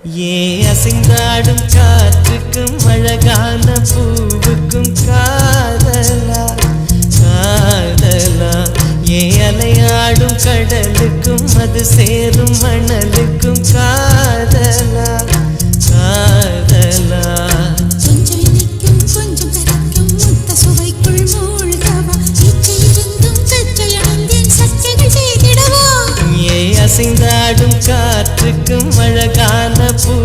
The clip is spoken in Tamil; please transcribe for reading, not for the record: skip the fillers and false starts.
ஏ அசைந்தாடும் காற்றுக்கும் அழகான பூவுக்கும் காதலா காதலா ஏ அலையாடும் கடலுக்கும் அது சேரும் மணலுக்கும் காதலா காதலா கொஞ்சம் இனிக்கும் கொஞ்சம் கரைக்கும் முத்த சுவைக்குள் மூழ்கவா இச்சை இருந்தும் சச்சை அணிந்தேன் சச்சைகள் செய்திடவா ஏ அசைந்தாடும் காற்றுக்கும் அழகான பூ